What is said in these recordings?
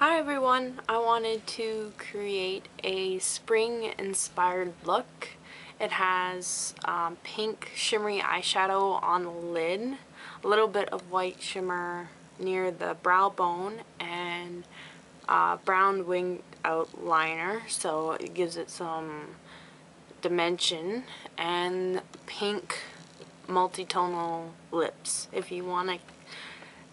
Hi everyone, I wanted to create a spring inspired look. It has pink shimmery eyeshadow on the lid, a little bit of white shimmer near the brow bone, and brown winged outliner, so it gives it some dimension, and pink multitonal lips. If you want to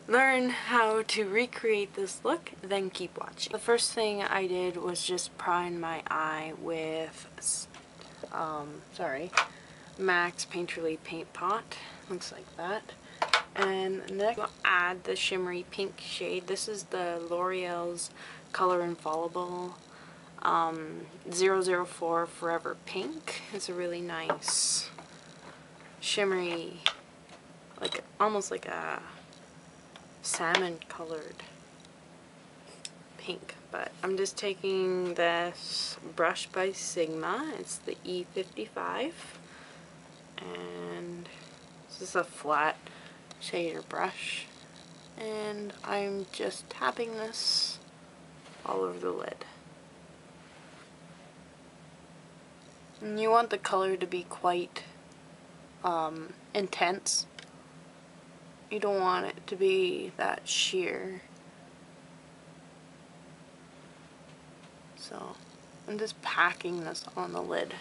learn how to recreate this look, then keep watching. The first thing I did was just prime my eye with Max Painterly Paint Pot. Looks like that. And next I'll add the shimmery pink shade. This is the L'Oreal's Color Infallible 004 Forever Pink. It's a really nice shimmery, like almost like a salmon colored pink. But I'm just taking this brush by Sigma. It's the E55, and this is a flat shader brush, and I'm just tapping this all over the lid. And you want the color to be quite intense. You don't want it to be that sheer. So I'm just packing this on the lid,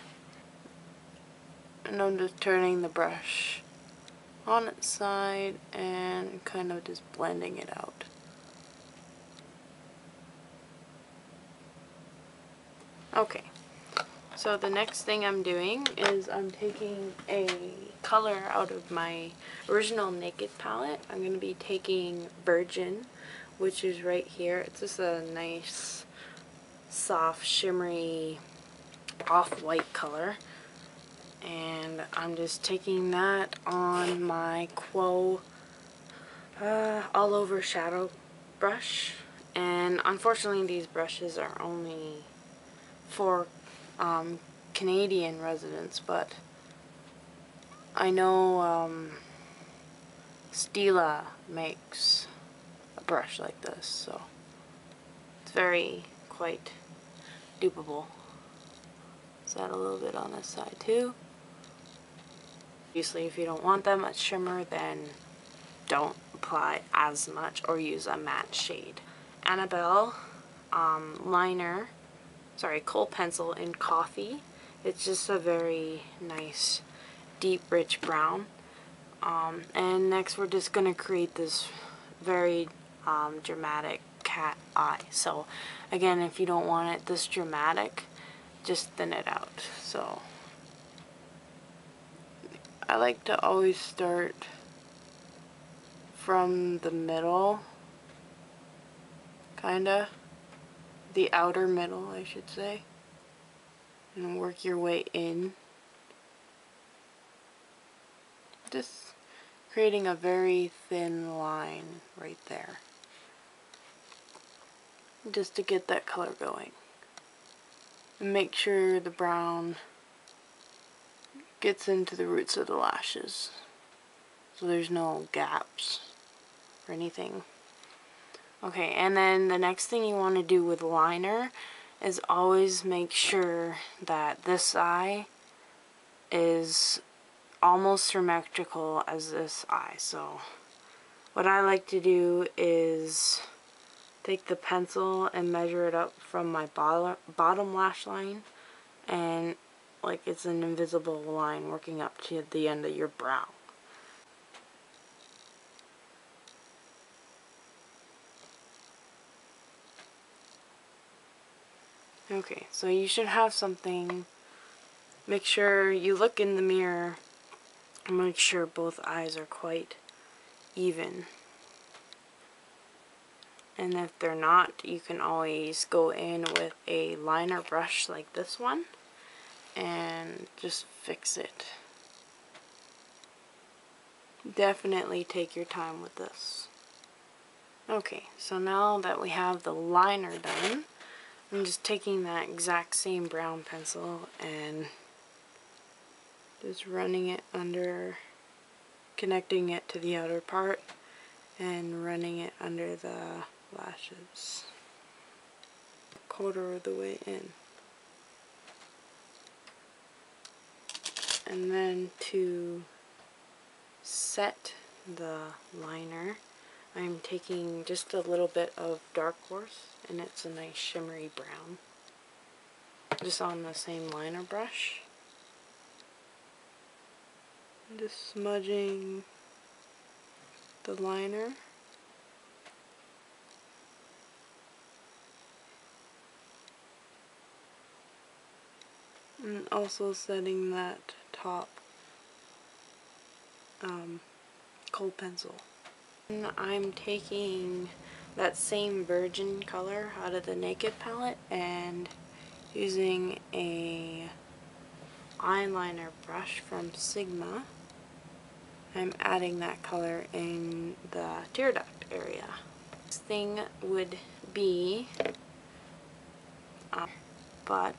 and I'm just turning the brush on its side and kind of just blending it out. Okay, so the next thing I'm doing is I'm taking a color out of my original Naked palette. I'm going to be taking Virgin, which is right here. It's just a nice soft shimmery off-white color, and I'm just taking that on my Quo all over shadow brush. And unfortunately these brushes are only for Canadian residents, but I know Stila makes a brush like this, so it's very quite dupable. Let's add a little bit on this side too. Obviously, if you don't want that much shimmer, then don't apply as much or use a matte shade. Annabelle kohl pencil in Coffee. It's just a very nice deep rich brown. And next we're just going to create this very dramatic cat eye. So again, if you don't want it this dramatic, just thin it out. So I like to always start from the middle, kinda, the outer middle I should say, and work your way in, just creating a very thin line right there, just to get that color going. And make sure the brown gets into the roots of the lashes, so there's no gaps or anything. Okay, and then the next thing you want to do with liner is always make sure that this eye is almost symmetrical as this eye. So what I like to do is take the pencil and measure it up from my bottom lash line, and like it's an invisible line working up to the end of your brow. Okay, so you should have something. Make sure you look in the mirror and make sure both eyes are quite even. And if they're not, you can always go in with a liner brush like this one and just fix it. Definitely take your time with this. Okay, so now that we have the liner done, I'm just taking that exact same brown pencil and just running it under, connecting it to the outer part and running it under the lashes. quarter of the way in. And then to set the liner, I'm taking just a little bit of Dark Horse, and it's a nice shimmery brown, just on the same liner brush. I'm just smudging the liner. And also setting that top cold pencil. And I'm taking that same Virgin color out of the Naked palette and using a eyeliner brush from Sigma. I'm adding that color in the tear duct area. This thing would be, but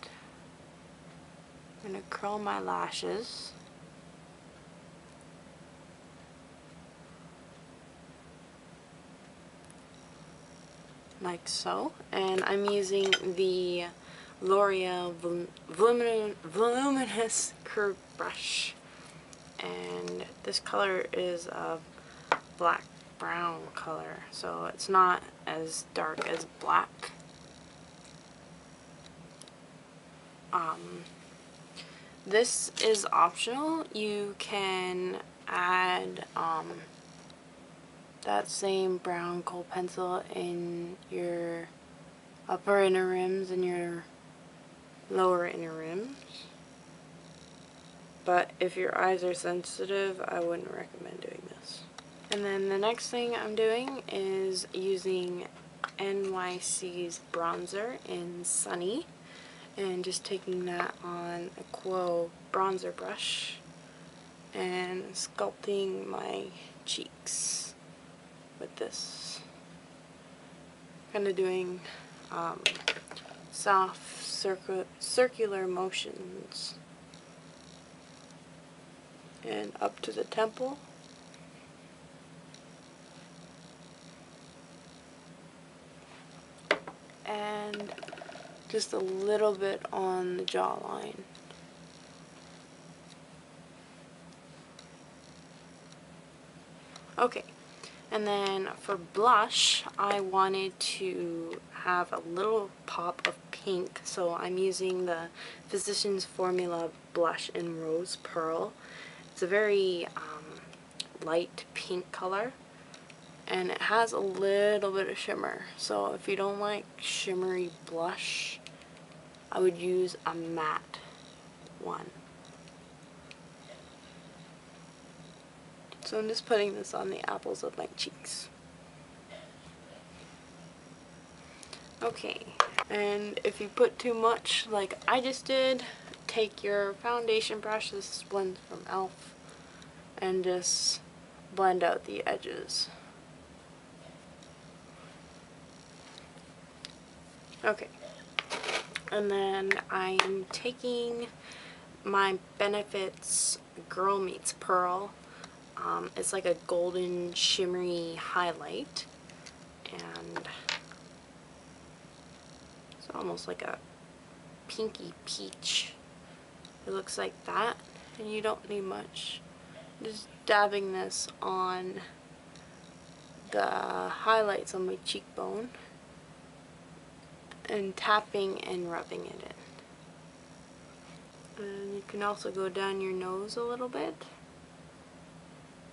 I'm going to curl my lashes. Like so. And I'm using the L'Oreal Voluminous Curve Brush. And this color is a black brown color, so it's not as dark as black. This is optional. You can add that same brown kohl pencil in your upper inner rims and your lower inner rims. But if your eyes are sensitive, I wouldn't recommend doing this. And then the next thing I'm doing is using NYC's bronzer in Sunny, and just taking that on a Quo bronzer brush and sculpting my cheeks with this. Kind of doing soft circular motions and up to the temple. And just a little bit on the jawline. Okay, and then for blush, I wanted to have a little pop of pink, so I'm using the Physicians Formula blush in Rose Pearl. It's a very light pink color, and it has a little bit of shimmer. So if you don't like shimmery blush, I would use a matte one. So I'm just putting this on the apples of my cheeks. Okay, and if you put too much, like I just did, take your foundation brush, this blends from e.l.f., and just blend out the edges. Okay, and then I'm taking my Benefits Girl Meets Pearl. It's like a golden shimmery highlight, and it's almost like a pinky peach. It looks like that, and you don't need much. Just dabbing this on the highlights on my cheekbone and tapping and rubbing it in. And you can also go down your nose a little bit.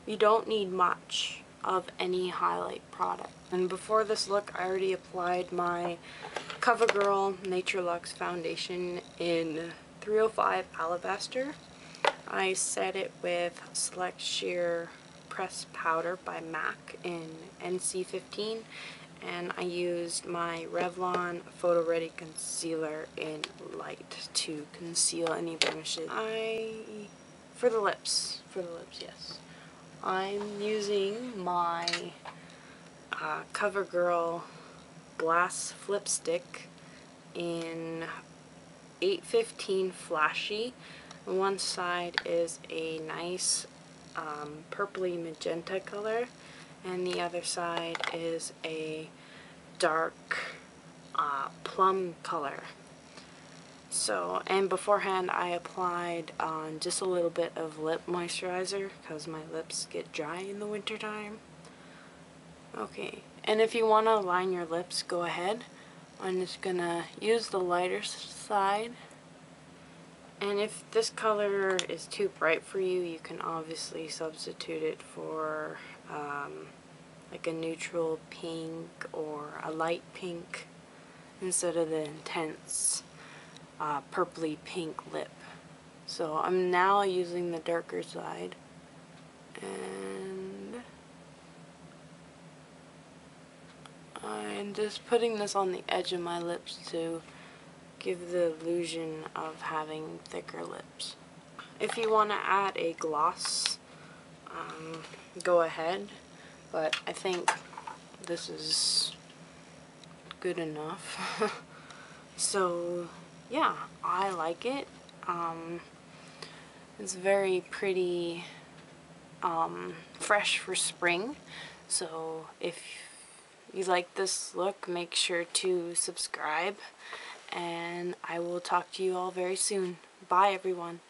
You don't need much of any highlight product. And before this look, I already applied my CoverGirl Nature Luxe foundation in 305 Alabaster. I set it with Select Sheer Pressed Powder by MAC in NC15, and I used my Revlon Photo Ready Concealer in Light to conceal any blemishes. For the lips, yes. I'm using my CoverGirl Glass Flip Stick in 815 Flashy. One side is a nice purpley magenta color, and the other side is a dark plum color. So, and beforehand I applied just a little bit of lip moisturizer because my lips get dry in the wintertime. Okay, and if you want to line your lips, go ahead. I'm just gonna use the lighter side. And if this color is too bright for you, you can obviously substitute it for like a neutral pink or a light pink instead of the intense purpley pink lip. So I'm now using the darker side, and I'm just putting this on the edge of my lips to give the illusion of having thicker lips. If you want to add a gloss, go ahead, but I think this is good enough. So yeah, I like it. It's very pretty, fresh for spring. So if you like this look, make sure to subscribe, and I will talk to you all very soon. Bye everyone.